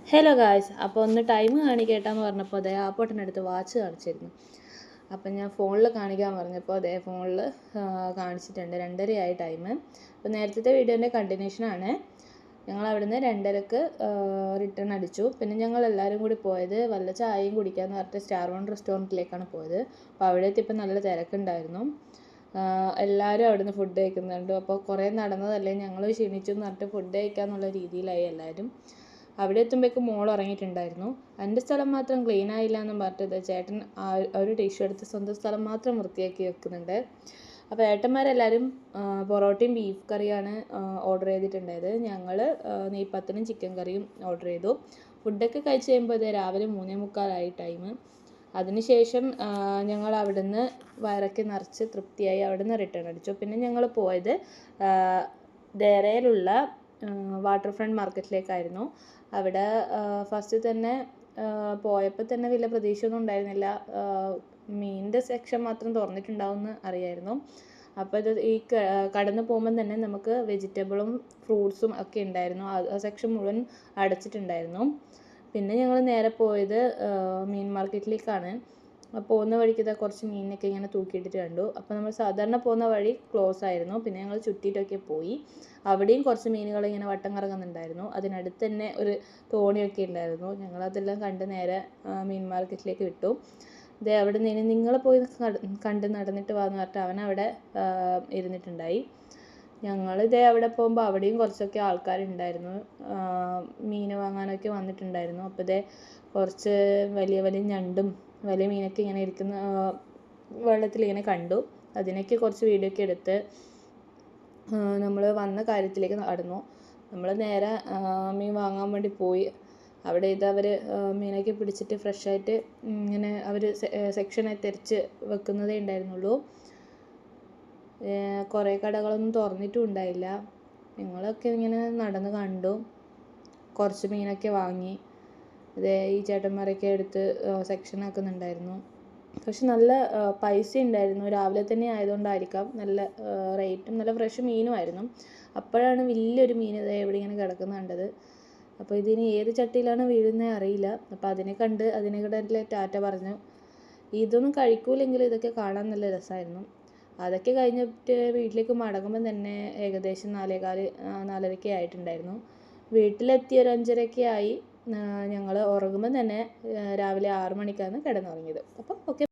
Hello guys, അപ്പോൾ ഒന്ന് time കാണിക്കേട്ടാന്ന് പറഞ്ഞപ്പോൾ അതേ ആ പൊട്ടനടുത്ത് വാച്ച് കാണിച്ചിരുന്നു. അപ്പം ഞാൻ ഫോണിൽ കാണിക്കാൻ പറഞ്ഞപ്പോൾ അതേ ഫോണിൽ കാണിച്ചിട്ടുണ്ട് 2:30 ടൈം. അപ്പോൾ നേരത്തെ വീഡിയോൻ്റെ കണ്ടിന്യൂഷനാണ്. ഞങ്ങൾ അവിടുന്ന് 2:30 റിട്ടേൺ അടിച്ചു. പിന്നെ ഞങ്ങൾ എല്ലാവരും കൂടി പോയത് വല്ല ചായയും കുടിക്കാമെന്ന് പറഞ്ഞിട്ട് സ്റ്റാർ വൺ റെസ്റ്റോറൻറ്റിലേക്കാണ് പോയത്. അപ്പോൾ അവിടെ എത്തിയപ്പോൾ നല്ല തിരക്കുണ്ടായിരുന്നു. എല്ലാവരും അവിടുന്ന് ഫുഡ് കഴിക്കുന്നുണ്ട്. അപ്പോൾ കുറേ നടന്നതല്ലേ, ഞങ്ങൾ ക്ഷീണിച്ചു എന്ന് പറഞ്ഞിട്ട് ഫുഡ് കഴിക്കാമെന്നുള്ള രീതിയിലായി എല്ലാവരും. അവിടെ എത്തുമ്പോഴേക്കും മോൾ ഇറങ്ങിയിട്ടുണ്ടായിരുന്നു. എൻ്റെ സ്ഥലം മാത്രം ക്ലീൻ ആയില്ല എന്നും പറഞ്ഞിട്ട് ചേട്ടൻ ഒരു ടിഷ്യൂ എടുത്ത് സ്വന്തം സ്ഥലം മാത്രം വൃത്തിയാക്കി വെക്കുന്നുണ്ട്. അപ്പോൾ ഏട്ടന്മാരെല്ലാവരും പൊറോട്ടയും ബീഫ് കറിയാണ് ഓർഡർ ചെയ്തിട്ടുണ്ടായത്. ഞങ്ങൾ നെയ്പ്പത്തലും ചിക്കൻ കറിയും ഓർഡർ ചെയ്തു. ഫുഡൊക്കെ കഴിച്ച് കഴിയുമ്പോൾ രാവിലെ 3:45 ടൈം. അതിനുശേഷം ഞങ്ങൾ അവിടുന്ന് വയറൊക്കെ നിറച്ച് തൃപ്തിയായി അവിടുന്ന് റിട്ടേൺ അടിച്ചു. പിന്നെ ഞങ്ങൾ പോയത് ദേരയിലുള്ള വാട്ടർ ഫ്രണ്ട് മാർക്കറ്റിലേക്കായിരുന്നു. അവിടെ ഫസ്റ്റ് തന്നെ പോയപ്പോൾ തന്നെ വലിയ പ്രതീക്ഷയൊന്നും ഉണ്ടായിരുന്നില്ല. മീനിൻ്റെ സെക്ഷൻ മാത്രം തുറന്നിട്ടുണ്ടാവുമെന്ന് അറിയായിരുന്നു. അപ്പോൾ ഇത് ഈ കടന്നു പോകുമ്പം തന്നെ നമുക്ക് വെജിറ്റബിളും ഫ്രൂട്ട്സും ഒക്കെ ഉണ്ടായിരുന്നു. ആ സെക്ഷൻ മുഴുവൻ അടച്ചിട്ടുണ്ടായിരുന്നു. പിന്നെ ഞങ്ങൾ നേരെ പോയത് മീൻ മാർക്കറ്റിലേക്കാണ്. പോകുന്ന വഴിക്ക് കുറച്ച് മീനൊക്കെ ഇങ്ങനെ തൂക്കിയിട്ടിട്ട് കണ്ടു. അപ്പോൾ നമ്മൾ സാധാരണ പോകുന്ന വഴി ക്ലോസ് ആയിരുന്നു. പിന്നെ ഞങ്ങൾ ചുറ്റിയിട്ടൊക്കെ പോയി. അവിടെയും കുറച്ച് മീനുകൾ ഇങ്ങനെ വട്ടം കറങ്ങുന്നുണ്ടായിരുന്നു. അതിനടുത്ത് തന്നെ ഒരു തോണിയൊക്കെ ഉണ്ടായിരുന്നു. ഞങ്ങളതെല്ലാം കണ്ട് നേരെ മീൻ മാർക്കറ്റിലേക്ക് വിട്ടു. അവിടെ നിന്ന് നിങ്ങൾ പോയി കണ്ട് നടന്നിട്ട് വന്ന് പറഞ്ഞിട്ട് അവനവിടെ ഇരുന്നിട്ടുണ്ടായി. ഞങ്ങളിതേ അവിടെ പോകുമ്പോൾ അവിടെയും കുറച്ചൊക്കെ ആൾക്കാരുണ്ടായിരുന്നു. മീൻ വാങ്ങാനൊക്കെ വന്നിട്ടുണ്ടായിരുന്നു. അപ്പോൾ കുറച്ച് വലിയ വലിയ ഞണ്ടും വലിയ മീനൊക്കെ ഇങ്ങനെ ഇരിക്കുന്ന വെള്ളത്തിലിങ്ങനെ കണ്ടു. അതിനൊക്കെ കുറച്ച് വീഡിയോ ഒക്കെ എടുത്ത് നമ്മൾ വന്ന കാര്യത്തിലേക്ക് നടന്നു. നമ്മൾ നേരെ മീൻ വാങ്ങാൻ വേണ്ടി പോയി. അവിടെ അവർ മീനൊക്കെ പിടിച്ചിട്ട് ഫ്രഷായിട്ട് ഇങ്ങനെ അവർ സെക്ഷനായി തിരിച്ച് വെക്കുന്നതേ ഉണ്ടായിരുന്നുള്ളൂ. കുറേ കടകളൊന്നും തുറന്നിട്ടും ഉണ്ടായില്ല. ഞങ്ങളൊക്കെ ഇങ്ങനെ നടന്ന് കണ്ടു. കുറച്ച് മീനൊക്കെ വാങ്ങി. ഈ ചേട്ടന്മാരൊക്കെ എടുത്ത് സെക്ഷൻ ആക്കുന്നുണ്ടായിരുന്നു. പക്ഷെ നല്ല പൈസ ഉണ്ടായിരുന്നു. രാവിലെ തന്നെ ആയതുകൊണ്ടായിരിക്കാം നല്ല റേറ്റും നല്ല ഫ്രഷ് മീനുമായിരുന്നു. അപ്പോഴാണ് വലിയൊരു മീൻ ഇവിടെ ഇങ്ങനെ കിടക്കുന്നത് കണ്ടത്. അപ്പോൾ ഇതിന് ഏത് ചട്ടിയിലാണ് വീഴുന്നത് അറിയില്ല. അപ്പോൾ അതിനെ കണ്ട് അതിനെക്കിടെ ടാറ്റ പറഞ്ഞു. ഇതൊന്നും കഴിക്കൂലെങ്കിലും ഇതൊക്കെ കാണാൻ നല്ല രസമായിരുന്നു. അതൊക്കെ കഴിഞ്ഞിട്ട് വീട്ടിലേക്ക് മടങ്ങുമ്പോൾ തന്നെ ഏകദേശം 4:15 ആയിട്ടുണ്ടായിരുന്നു. വീട്ടിലെത്തി ഒരു 5:30 ആയി. ഞങ്ങൾ ഉറങ്ങുമ്പോൾ തന്നെ രാവിലെ 6 മണിക്കാണ് കിടന്നുറങ്ങിയത്. അപ്പം ഓക്കെ.